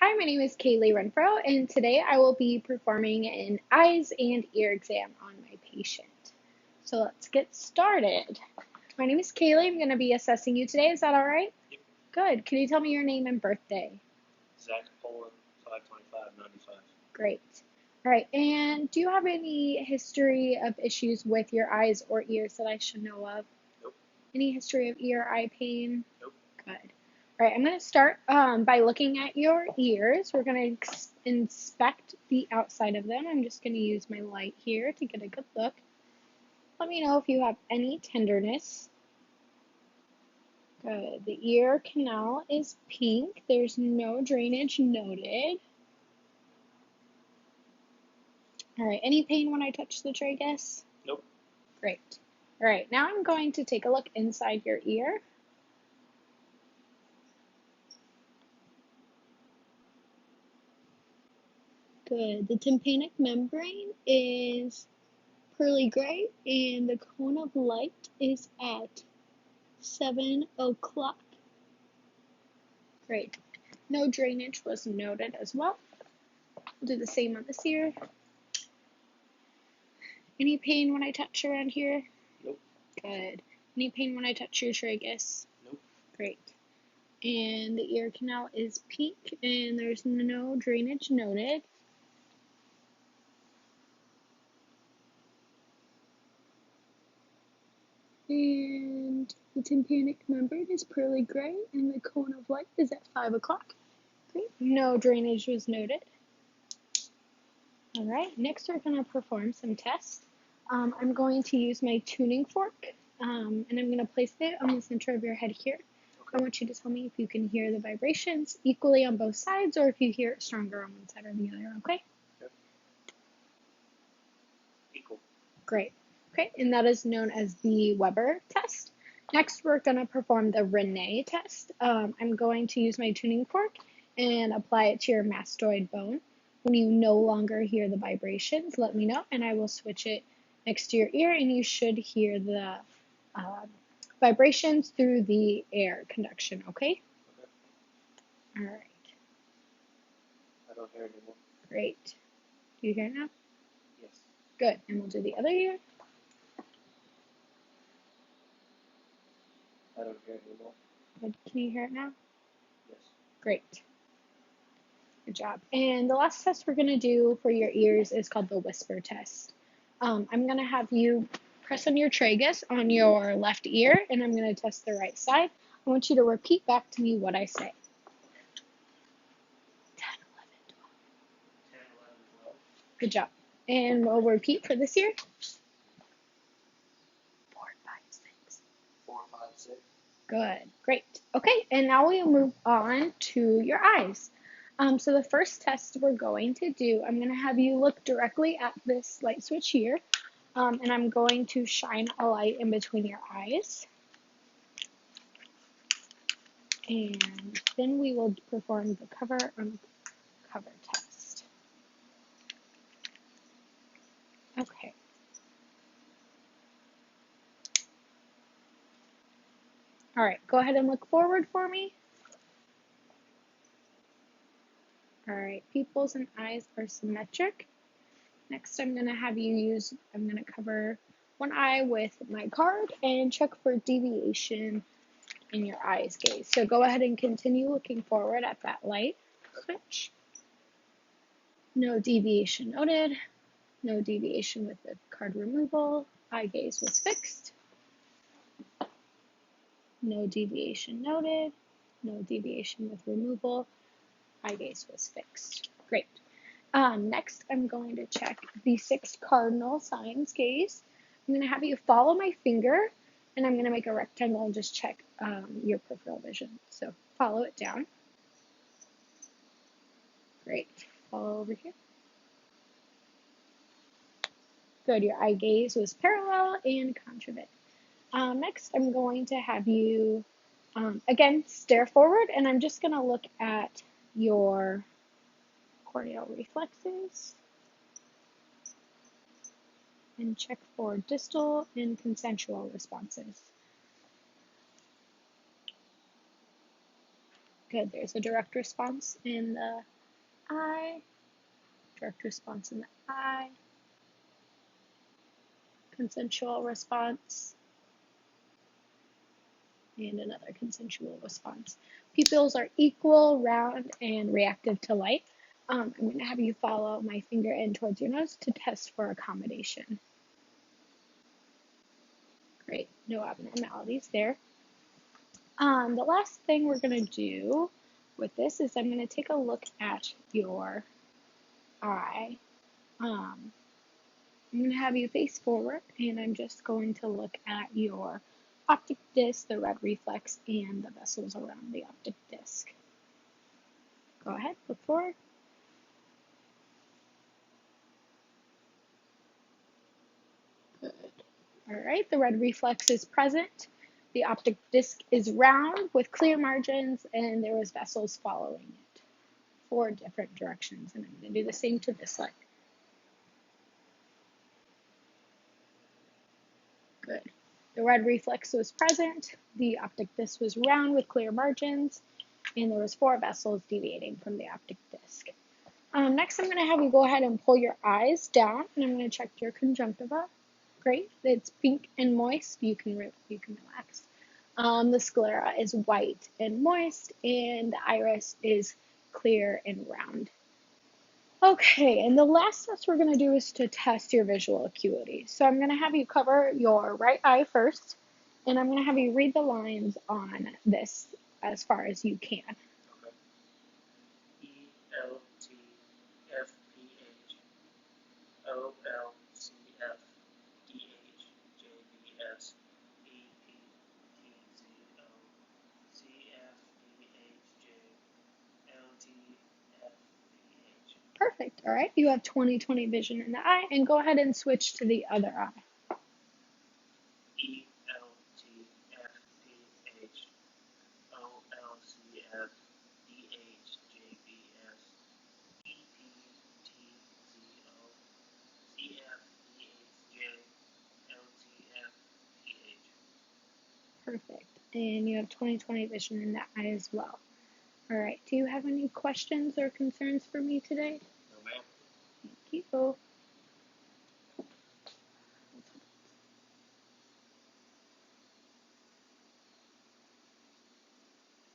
Hi, my name is Kaylee Renfro, and today I will be performing an eyes and ear exam on my patient. So let's get started. My name is Kaylee. I'm going to be assessing you today. Is that all right? Yep. Good. Can you tell me your name and birthday? Zach Poland, 525/95. Great. All right. And do you have any history of issues with your eyes or ears that I should know of? Nope. Any history of ear or eye pain? Nope. Good. All right, I'm going to start by looking at your ears. We're going to inspect the outside of them. I'm just going to use my light here to get a good look. Let me know if you have any tenderness. Good. The ear canal is pink. There's no drainage noted. All right, any pain when I touch the tragus? Nope. Great. All right, now I'm going to take a look inside your ear. Good. The tympanic membrane is pearly gray and the cone of light is at 7 o'clock. Great. No drainage was noted as well. We'll do the same on this ear. Any pain when I touch around here? Nope. Good. Any pain when I touch your tragus? Nope. Great. And the ear canal is pink and there's no drainage noted. And the tympanic membrane is pearly gray and the cone of light is at 5 o'clock. Great. No drainage was noted. All right, next we're going to perform some tests. I'm going to use my tuning fork and I'm going to place it on the center of your head here. Okay. I want you to tell me if you can hear the vibrations equally on both sides or if you hear it stronger on one side or the other, okay? Yep. Equal. Great. Okay, and that is known as the Weber test. Next, we're going to perform the Rene test. I'm going to use my tuning fork and apply it to your mastoid bone. When you no longer hear the vibrations, let me know, and I will switch it next to your ear, and you should hear the vibrations through the air conduction, okay? Okay. All right. I don't hear it anymore. Great. Do you hear it now? Yes. Good. And we'll do the other ear. I don't hear it anymore. Good. Can you hear it now? Yes. Great. Good job. And the last test we're going to do for your ears is called the whisper test. I'm going to have you press on your tragus on your left ear, and I'm going to test the right side. I want you to repeat back to me what I say. 10, 11, 12. 10, 11, 12. Good job. And we'll repeat for this ear. 4, 5, 6. 4, 5, 6. Good. Great. Okay, and now we'll move on to your eyes. So the first test we're going to do, I'm going to have you look directly at this light switch here, and I'm going to shine a light in between your eyes. And then we will perform the cover uncover test. Okay. All right, go ahead and look forward for me. All right, pupils and eyes are symmetric. Next, I'm going to cover one eye with my card and check for deviation in your eye's gaze. So go ahead and continue looking forward at that light switch. No deviation noted. No deviation with the card removal. Eye gaze was fixed. No deviation noted. No deviation with removal. Eye gaze was fixed. Great. Next, I'm going to check the 6 cardinal signs gaze. I'm going to have you follow my finger, and I'm going to make a rectangle and just check your peripheral vision. So follow it down. Great. Follow over here. Good. Your eye gaze was parallel and contravent. Next, I'm going to have you, again, stare forward, and I'm just going to look at your corneal reflexes and check for distal and consensual responses. Good, there's a direct response in the eye, direct response in the eye, consensual response, and another consensual response. Pupils are equal, round, and reactive to light. I'm going to have you follow my finger in towards your nose to test for accommodation. Great, no abnormalities there. The last thing we're going to do with this is I'm going to take a look at your eye. I'm going to have you face forward, and I'm just going to look at your optic disc, the red reflex, and the vessels around the optic disc. Go ahead, look forward. Good. All right, the red reflex is present. The optic disc is round with clear margins, and there was vessels following it. 4 different directions, and I'm going to do the same to this side. Good. The red reflex was present, the optic disc was round with clear margins, and there was 4 vessels deviating from the optic disc. Next, I'm going to have you go ahead and pull your eyes down, and I'm going to check your conjunctiva. Great, it's pink and moist. You can relax. The sclera is white and moist, and the iris is clear and round. Okay, and the last test we're going to do is to test your visual acuity. So I'm going to have you cover your right eye first, and I'm going to have you read the lines on this as far as you can. Okay. ELTFPH, OLCFDHJBS, EPTZO, CFDHJ, LTFPH. Perfect. All right, you have 20/20 vision in the eye, and go ahead and switch to the other eye. ELTFPH, OLCF, DHJBS, EPTZO, CFDHJ, LTFPH. Perfect. And you have 20/20 vision in that eye as well. All right, do you have any questions or concerns for me today? No, ma'am. Thank you.